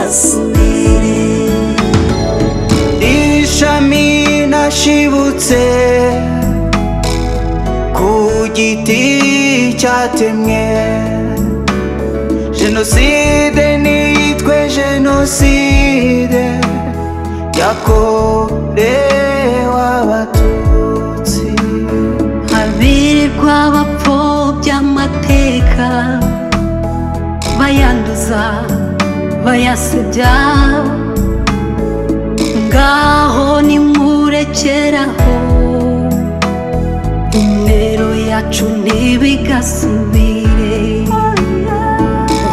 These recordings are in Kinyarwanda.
ntibigasubire. ishami nashibutse ku giti cyatemwe, jenoside niyitwe jenoside yakorewe abatutsi. Habirirwa abapfobya amateka bayanduza bayasebya, ngaho nimurekeraho intero yacu ntibigasubire.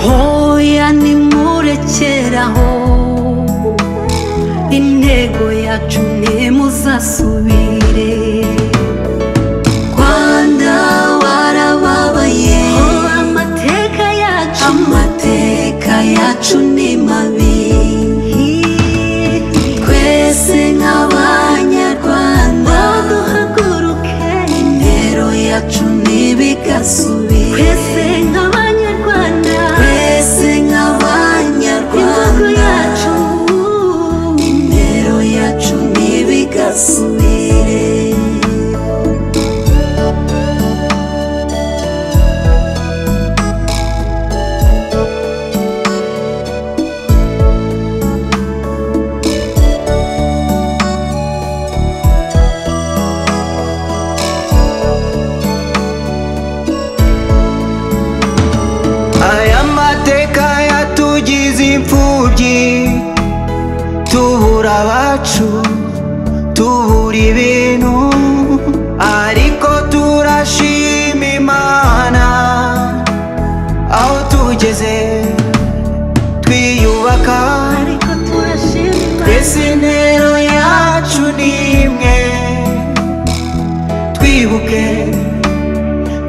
Hoya nimurekeraho intego yacu ntimuzasubire. Rwanda warababaye, amateka yacu ni mabi. Twese nk'abanyarwanda duhaguruke, intero yacu ntibigasubire. Twese nk'abanyarwanda, twese nk'abanyarwanda, intero yacu ntibigasubire. imfubyi tubura abacu, tubura ibintu, ariko turashima Imana aho tugeze twiyubaka. Twese intero yacu ni imwe, twibuke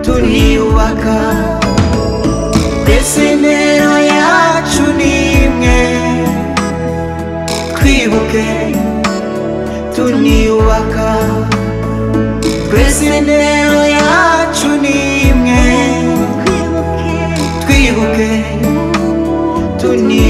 tuniyubaka. Twese intero yacu ni imwe, twibuke tuniyubaka. Twese intero yacu ni imwe, twibuke tuniyubaka.